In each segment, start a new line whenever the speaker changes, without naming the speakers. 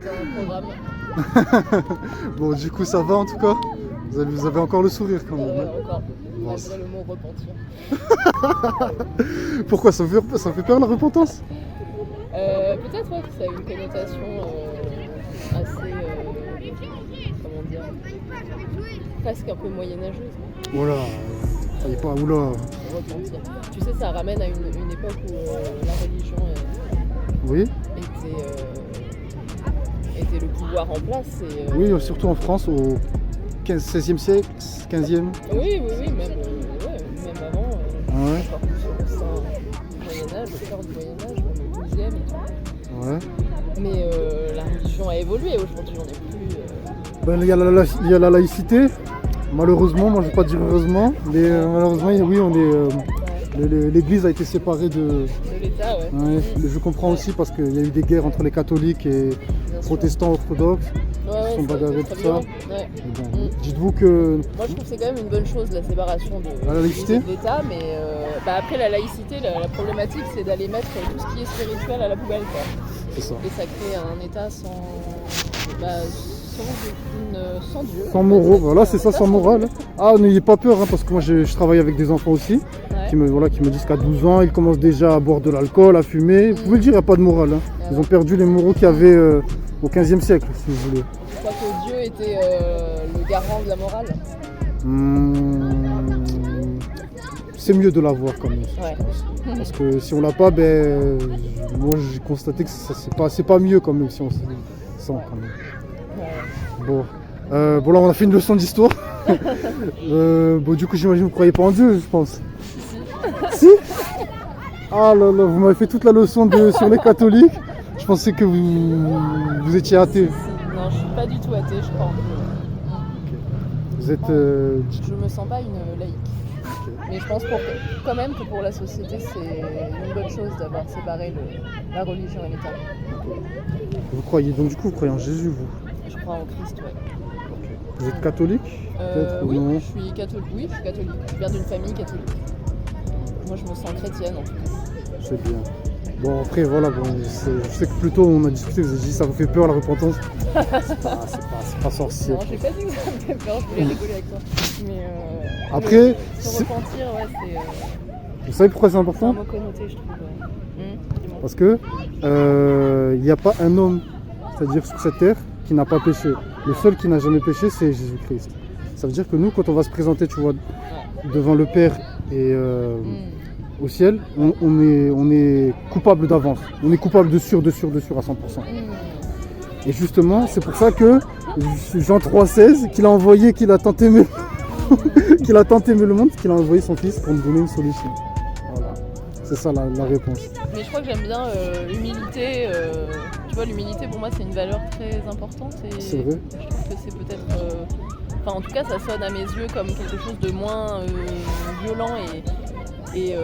C'était un programme.
Bon, du coup, ça va en tout cas. Vous avez encore le sourire quand même. Hein.
Encore.
Bon,
Malgré le mot repentir.
Pourquoi ça fait peur la repentance?
Peut-être ouais, que ça a une connotation assez. Comment dire? Presque un peu moyenâgeuse.
Voilà. Ça y est pas, oula.
Repentir. Tu sais, ça ramène à une époque où la religion
Oui,
était le pouvoir en place. Et,
oui, surtout en France au 16e siècle, 15e.
Oui, même avant.
Ouais.
Encore plus au sein du Moyen-Âge, au cœur du Moyen-Âge, même le 12e et tout.
Ouais.
Mais la religion a évolué, aujourd'hui on n'est plus...
Ben, il y a la laïcité. Malheureusement, moi je ne vais pas dire heureusement, mais malheureusement, oui, l'église a été séparée de
l'État, ouais.
Ouais, je comprends aussi parce qu'il y a eu des guerres entre les catholiques et protestants orthodoxes.
Ouais,
sont bagarrés, tout ça.
Ouais.
Bon, dites-vous que...
Moi je trouve que c'est quand même une bonne chose la séparation de
la laïcité
de l'État, mais après la laïcité, la problématique c'est d'aller mettre tout ce qui est spirituel à la poubelle, quoi.
C'est ça.
Et ça crée un État sans Dieu.
Sans moraux, voilà, c'est ça, sans morale. Ah, n'ayez pas peur, hein, parce que moi je travaille avec des enfants aussi, qui me disent qu'à 12 ans, ils commencent déjà à boire de l'alcool, à fumer. Vous pouvez le dire, il n'y a pas de morale. Hein. Ils ont perdu les moraux qu'il y avait au 15e siècle, si vous voulez.
Je crois que Dieu était le garant de la morale.
C'est mieux de l'avoir quand même, je pense. Parce que si on l'a pas, moi j'ai constaté que c'est pas mieux quand même si on sent quand même. Ouais. Bon, là on a fait une leçon d'histoire. Du coup j'imagine que vous ne croyez pas en Dieu, je pense. Si. Ah là là, vous m'avez fait toute la leçon sur les catholiques. Je pensais que vous étiez athée.
Non, je suis pas du tout athée, je crois en Dieu.
Okay. Vous êtes...
Je me sens pas une laïque. Okay. Mais je pense quand même que pour la société, c'est une bonne chose d'avoir séparé la religion et l'État.
Okay. Vous croyez, donc du coup, vous croyez en Jésus, vous?
Je crois en Christ, ouais.
Okay. Vous êtes catholique
oui,
non?
je suis catholique. Oui, je suis catholique. Je viens d'une famille catholique. Moi, je me sens chrétienne, en tout cas.
C'est bien. Bon, après, voilà, je sais que plus tôt on a discuté, vous avez dit ça vous fait peur la repentance. c'est pas sorcier.
Non, j'ai pas dit que ça me fait peur, je voulais rigoler avec toi. Mais
après,
se repentir, ouais, c'est.
Vous savez pourquoi c'est important?
C'est un mot connoté, je trouve.
Parce que il n'y a pas un homme, c'est-à-dire sur cette terre, qui n'a pas péché. Le seul qui n'a jamais péché, c'est Jésus-Christ. Ça veut dire que nous, quand on va se présenter, tu vois, devant le Père et au ciel, on est coupable d'avance. On est coupable de sûr à 100%. Et justement, c'est pour ça que Jean 3,16, qu'il a tant aimé le monde, qu'il a envoyé son fils pour nous donner une solution. Voilà. C'est ça la réponse.
Mais je crois que j'aime bien l'humilité. Tu vois, l'humilité pour moi c'est une valeur très importante. Et
c'est vrai.
Je trouve que c'est peut-être... en tout cas, ça sonne à mes yeux comme quelque chose de moins violent et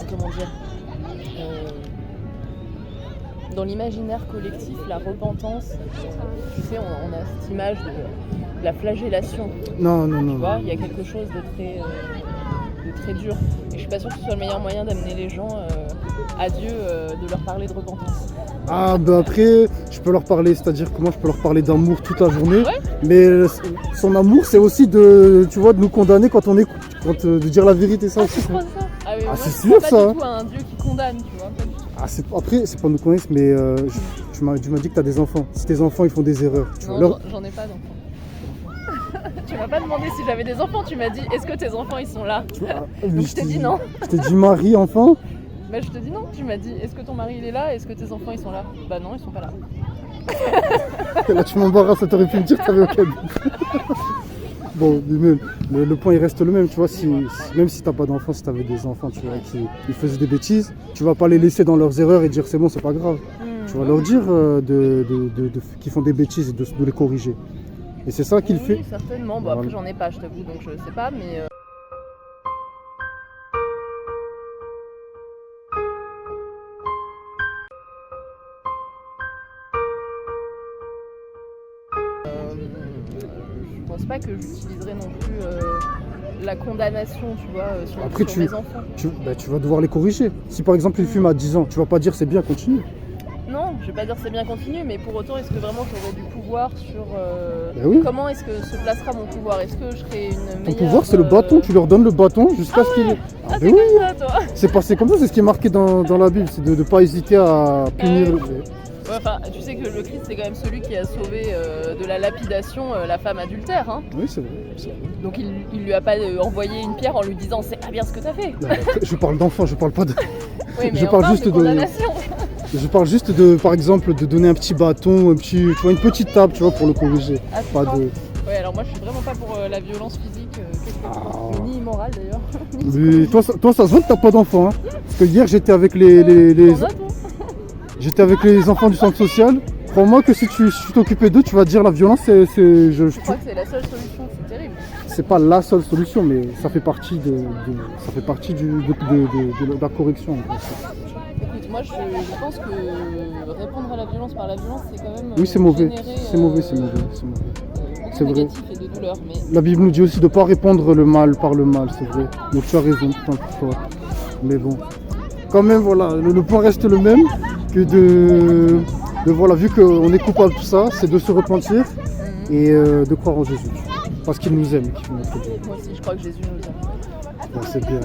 comment dire, dans l'imaginaire collectif, la repentance, tu sais, on a cette image de la flagellation.
Non.
Tu vois, il y a quelque chose de très dur. Et je suis pas sûre que ce soit le meilleur moyen d'amener les gens à Dieu, de leur parler de repentance.
Ah après, je peux leur parler, c'est-à-dire que moi je peux leur parler d'amour toute la journée, mais son amour c'est aussi de nous condamner quand on écoute, de dire la vérité, ça aussi. C'est sûr ça.
Pas du tout un Dieu qui condamne, tu vois.
Après, c'est pas nous connaître, mais tu m'as dit que tu as des enfants. Si tes enfants ils font des erreurs,
j'en ai pas d'enfants. Tu m'as pas demandé si j'avais des enfants, tu m'as dit est-ce que tes enfants ils sont là. Donc je t'ai dit non.
Je t'ai dit mari, enfant.
Bah je te dis non, tu m'as dit est-ce que ton mari il est là, est-ce que tes enfants ils sont là? Bah non, ils sont pas là.
Là tu m'embarrasses, ça t'aurait pu me dire que t'avais aucun doute. Bon, le point il reste le même, tu vois, même si t'as pas d'enfants, si t'avais des enfants, tu vois, qui faisaient des bêtises, tu vas pas les laisser dans leurs erreurs et dire c'est bon, c'est pas grave. Tu vas leur dire qu'ils font des bêtises et de les corriger. Et c'est ça qu'il fait.
Oui, certainement. Bon, après j'en ai pas, je t'avoue, donc je sais pas, mais... Je pense pas que j'utiliserai non plus la condamnation, tu vois, sur mes enfants.
Tu vas devoir les corriger. Si par exemple ils fument à 10 ans, tu vas pas dire c'est bien, continue.
Non, autant, je vais pas dire c'est bien continu, mais pour autant, est-ce que vraiment tu aurais du pouvoir sur
oui.
comment est-ce que se placera mon pouvoir? Est-ce que je serai une meilleure...
Ton pouvoir, c'est le bâton, tu leur donnes le bâton jusqu'à ce qu'il...
Ah, c'est comme ça, toi.
C'est passé comme ça, c'est ce qui est marqué dans la Bible, c'est de ne pas hésiter à punir.
Ouais, enfin, tu sais que le Christ, c'est quand même celui qui a sauvé de la lapidation la femme adultère. Hein.
Oui, c'est vrai, c'est vrai.
Donc il lui a pas envoyé une pierre en lui disant c'est pas bien ce que t'as fait.
Non, je parle d'enfant, je parle pas de...
Oui, mais
je parle juste de
condamnation.
Je parle juste de, par exemple, de donner un petit bâton, tu vois, une petite table, tu vois, pour le corriger.
Ah,
pas de...
Ouais, alors moi je suis vraiment pas pour la violence physique, ni immorale d'ailleurs.
Mais toi, ça se voit que t'as pas d'enfant, hein. Parce que hier j'étais avec j'étais avec les enfants du centre social. Crois-moi que si tu t'occupais d'eux, tu vas dire la violence,
Je crois que c'est la seule solution, c'est terrible.
C'est pas la seule solution, mais ça fait partie de la correction.
Écoute, moi je pense que répondre à la violence par la violence, c'est quand même.
Oui, c'est mauvais.
Générer,
c'est mauvais. C'est vrai.
Négatif et de douleur, mais...
La Bible nous dit aussi de ne pas répandre le mal par le mal, c'est vrai. Donc tu as raison, tant pour toi. Mais bon, quand même, voilà, le point reste le même, que voilà, vu qu'on est coupable de tout ça, c'est de se repentir et de croire en Jésus. Parce qu'il nous aime.
Moi aussi, je crois que Jésus nous aime.
Bon, c'est bien.